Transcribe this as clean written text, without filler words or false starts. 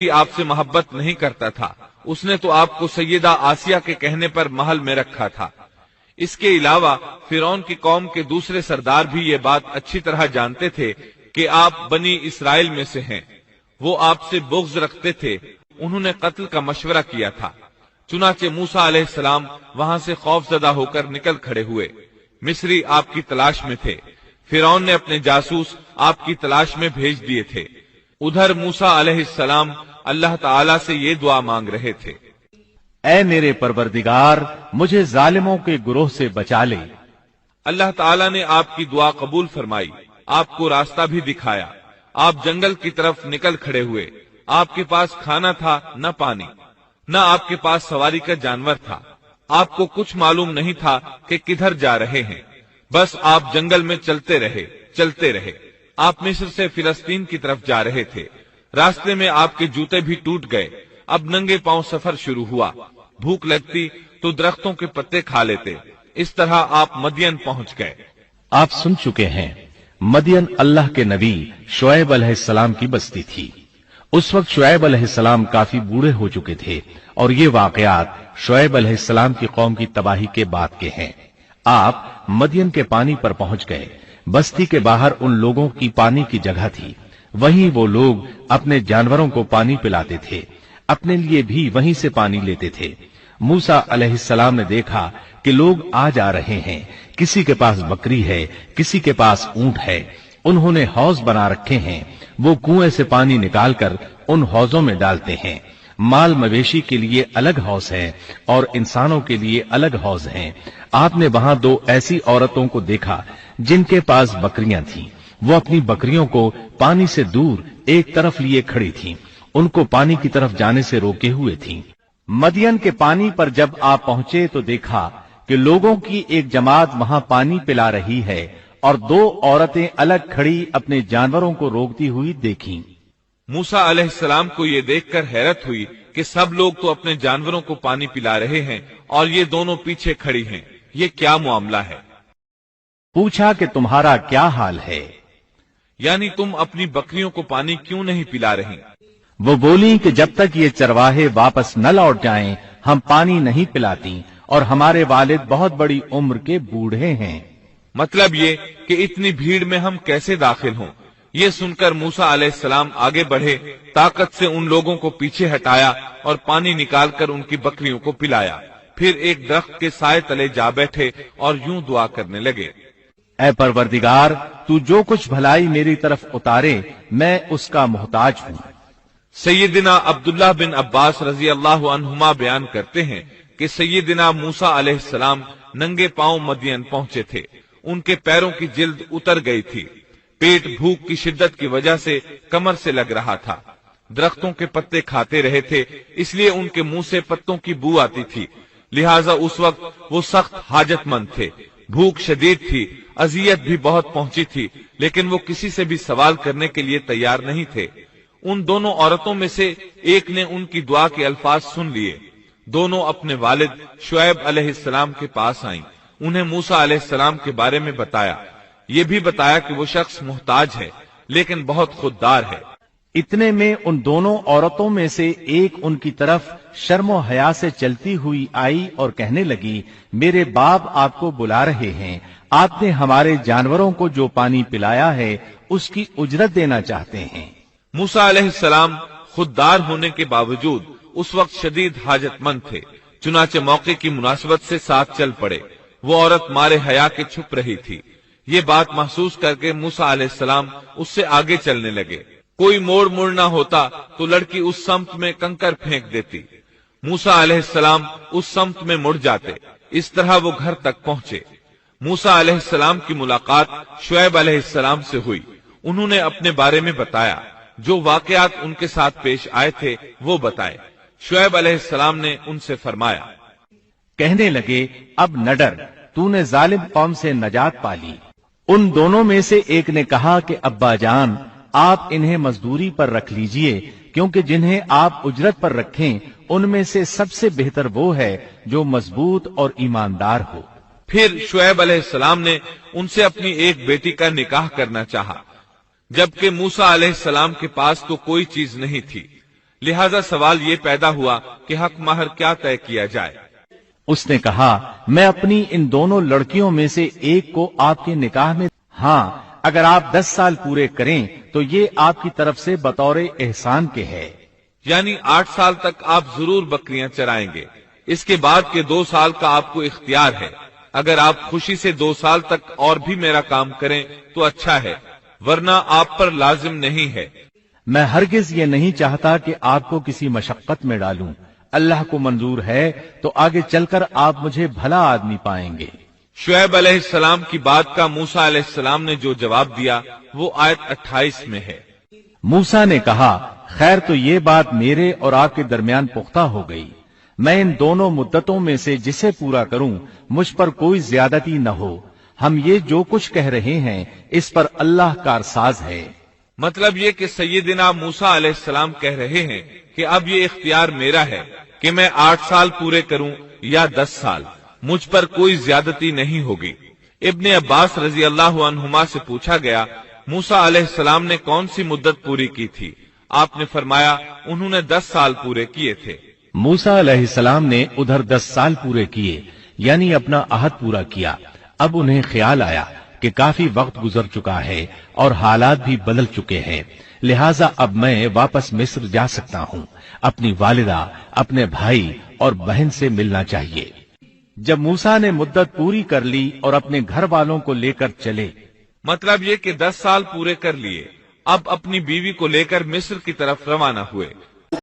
آپ سے محبت نہیں کرتا تھا، اس نے تو آپ کو سیدہ آسیہ کے کہنے پر محل میں رکھا تھا۔ اس کے علاوہ فرعون کی قوم کے دوسرے سردار بھی یہ بات اچھی طرح جانتے تھے کہ آپ بنی اسرائیل میں سے ہیں۔ وہ آپ سے بغض رکھتے تھے، انہوں نے قتل کا مشورہ کیا تھا۔ چنانچہ موسیٰ علیہ السلام وہاں سے خوف زدہ ہو کر نکل کھڑے ہوئے۔ مصری آپ کی تلاش میں تھے، فرعون نے اپنے جاسوس آپ کی تلاش میں بھیج دیے تھے۔ ادھر موسیٰ علیہ السلام اللہ تعالی سے یہ دعا مانگ رہے تھے، اے میرے پروردگار، مجھے ظالموں کے گروہ سے بچا لے۔ اللہ تعالی نے آپ کی دعا قبول فرمائی، آپ کو راستہ بھی دکھایا۔ آپ جنگل کی طرف نکل کھڑے ہوئے۔ آپ کے پاس کھانا تھا نہ پانی، نہ آپ کے پاس سواری کا جانور تھا۔ آپ کو کچھ معلوم نہیں تھا کہ کدھر جا رہے ہیں، بس آپ جنگل میں چلتے رہے۔ آپ مصر سے فلسطین کی طرف جا رہے تھے۔ راستے میں آپ کے جوتے بھی ٹوٹ گئے۔ اب ننگے پاؤں سفر شروع ہوا۔ بھوک لگتی تو درختوں کے پتے کھا لیتے۔ اس طرح آپ مدین پہنچ گئے۔ آپ سن چکے ہیں، مدین اللہ کے نبی شعیب علیہ السلام کی بستی تھی۔ اس وقت شعیب علیہ السلام کافی بوڑھے ہو چکے تھے، اور یہ واقعات شعیب علیہ السلام کی قوم کی تباہی کے بعد کے ہیں۔ آپ مدین کے پانی پر پہنچ گئے۔ بستی کے باہر ان لوگوں کی پانی کی جگہ تھی، وہیں وہ لوگ اپنے جانوروں کو پانی پلاتے تھے، اپنے لیے بھی وہیں سے پانی لیتے تھے۔ موسیٰ علیہ السلام نے دیکھا کہ لوگ آ جا رہے ہیں، کسی کے پاس بکری ہے، کسی کے پاس اونٹ ہے۔ انہوں نے حوض بنا رکھے ہیں، وہ کنویں سے پانی نکال کر ان حوضوں میں ڈالتے ہیں۔ مال مویشی کے لیے الگ حوض ہے اور انسانوں کے لیے الگ حوض ہیں۔ آپ نے وہاں دو ایسی عورتوں کو دیکھا جن کے پاس بکریاں تھیں۔ وہ اپنی بکریوں کو پانی سے دور ایک طرف لیے کھڑی تھیں، ان کو پانی کی طرف جانے سے روکے ہوئے تھیں۔ مدین کے پانی پر جب آپ پہنچے تو دیکھا کہ لوگوں کی ایک جماعت وہاں پانی پلا رہی ہے، اور دو عورتیں الگ کھڑی اپنے جانوروں کو روکتی ہوئی دیکھیں۔ موسیٰ علیہ السلام کو یہ دیکھ کر حیرت ہوئی کہ سب لوگ تو اپنے جانوروں کو پانی پلا رہے ہیں اور یہ دونوں پیچھے کھڑی ہیں، یہ کیا معاملہ ہے؟ پوچھا کہ تمہارا کیا حال ہے؟ یعنی تم اپنی بکریوں کو پانی کیوں نہیں پلا رہی؟ وہ بولی کہ جب تک یہ چرواہے واپس نہ لوٹ جائیں ہم پانی نہیں پلاتی، اور ہمارے والد بہت بڑی عمر کے بوڑھے ہیں۔ مطلب یہ کہ اتنی بھیڑ میں ہم کیسے داخل ہوں؟ یہ سن کر موسیٰ علیہ السلام آگے بڑھے، طاقت سے ان لوگوں کو پیچھے ہٹایا اور پانی نکال کر ان کی بکریوں کو پلایا۔ پھر ایک درخت کے سائے تلے جا بیٹھے اور یوں دعا کرنے لگے، اے پروردگار، تو جو کچھ بھلائی میری طرف اتارے میں اس کا محتاج ہوں۔ سیدنا عبداللہ بن عباس رضی اللہ عنہما بیان کرتے ہیں کہ سیدنا موسیٰ علیہ السلام ننگے پاؤں مدین پہنچے تھے۔ ان کے پیروں کی جلد اتر گئی تھی، پیٹ بھوک کی شدت کی وجہ سے کمر سے لگ رہا تھا۔ درختوں کے پتے کھاتے رہے تھے، اس لیے ان کے منہ سے پتوں کی بو آتی تھی، لہٰذا اس وقت وہ سخت حاجت مند تھے۔ بھوک شدید تھی، اذیت بھی بہت پہنچی تھی، لیکن وہ کسی سے بھی سوال کرنے کے لیے تیار نہیں تھے۔ ان دونوں عورتوں میں سے ایک نے ان کی دعا کے الفاظ سن لیے۔ دونوں اپنے والد شعیب علیہ السلام کے پاس آئیں، انہیں موسیٰ علیہ السلام کے بارے میں بتایا، یہ بھی بتایا کہ وہ شخص محتاج ہے لیکن بہت خوددار ہے۔ اتنے میں ان دونوں عورتوں میں سے ایک ان کی طرف شرم و حیا سے چلتی ہوئی آئی اور کہنے لگی، میرے باپ آپ کو بلا رہے ہیں، آپ نے ہمارے جانوروں کو جو پانی پلایا ہے اس کی اجرت دینا چاہتے ہیں۔ موسیٰ علیہ السلام خوددار ہونے کے باوجود اس وقت شدید حاجت مند تھے، چنانچہ موقع کی مناسبت سے ساتھ چل پڑے۔ وہ عورت مارے حیا کے چھپ رہی تھی۔ یہ بات محسوس کر کے موسیٰ علیہ السلام اس سے آگے چلنے لگے۔ کوئی موڑ مڑنا ہوتا تو لڑکی اس سمت میں کنکر پھینک دیتی، موسیٰ علیہ السلام اس سمت میں مڑ جاتے۔ اس طرح وہ گھر تک پہنچے۔ موسیٰ علیہ السلام کی ملاقات شعیب علیہ السلام سے ہوئی۔ انہوں نے اپنے بارے میں بتایا، جو واقعات ان کے ساتھ پیش آئے تھے وہ بتائے۔ شعیب علیہ السلام نے ان سے فرمایا، کہنے لگے، اب نہ ڈر، تو نے ظالم قوم سے نجات پا لی۔ ان دونوں میں سے ایک نے کہا کہ ابا جان، آپ انہیں مزدوری پر رکھ لیجئے، کیونکہ جنہیں آپ اجرت پر رکھیں ان میں سے سب سے بہتر وہ ہے جو مضبوط اور ایماندار ہو۔ پھر شعیب علیہ السلام نے ان سے اپنی ایک بیٹی کا نکاح کرنا چاہا، جبکہ موسیٰ علیہ السلام کے پاس تو کوئی چیز نہیں تھی، لہذا سوال یہ پیدا ہوا کہ حق مہر کیا طے کیا جائے۔ اس نے کہا میں اپنی ان دونوں لڑکیوں میں سے ایک کو آپ کے نکاح میں، ہاں اگر آپ 10 سال پورے کریں تو یہ آپ کی طرف سے بطور احسان کے ہے، یعنی 8 سال تک آپ ضرور بکریاں چرائیں گے، اس کے بعد کے 2 سال کا آپ کو اختیار ہے، اگر آپ خوشی سے 2 سال تک اور بھی میرا کام کریں تو اچھا ہے، ورنہ آپ پر لازم نہیں ہے۔ میں ہرگز یہ نہیں چاہتا کہ آپ کو کسی مشقت میں ڈالوں، اللہ کو منظور ہے تو آگے چل کر آپ مجھے بھلا آدمی پائیں گے۔ شعیب علیہ السلام کی بات کا موسیٰ علیہ السلام نے جو جواب دیا وہ آیت 28 میں ہے۔ موسیٰ نے کہا خیر تو یہ بات میرے اور آپ کے درمیان پختہ ہو گئی، میں ان دونوں مدتوں میں سے جسے پورا کروں مجھ پر کوئی زیادتی نہ ہو، ہم یہ جو کچھ کہہ رہے ہیں اس پر اللہ کارساز ہے۔ مطلب یہ کہ سیدنا موسیٰ علیہ السلام کہہ رہے ہیں کہ اب یہ اختیار میرا ہے کہ میں 8 سال پورے کروں یا 10 سال، مجھ پر کوئی زیادتی نہیں ہوگی۔ ابن عباس رضی اللہ عنہما سے پوچھا گیا موسیٰ علیہ السلام نے کون سی مدت پوری کی تھی؟ آپ نے فرمایا انہوں نے 10 سال پورے کیے تھے۔ موسیٰ علیہ السلام نے ادھر 10 سال پورے کیے، یعنی اپنا عہد پورا کیا۔ اب انہیں خیال آیا کہ کافی وقت گزر چکا ہے اور حالات بھی بدل چکے ہیں، لہٰذا اب میں واپس مصر جا سکتا ہوں، اپنی والدہ، اپنے بھائی اور بہن سے ملنا چاہیے۔ جب موسیٰ نے مدت پوری کر لی اور اپنے گھر والوں کو لے کر چلے، مطلب یہ کہ 10 سال پورے کر لیے، اب اپنی بیوی کو لے کر مصر کی طرف روانہ ہوئے۔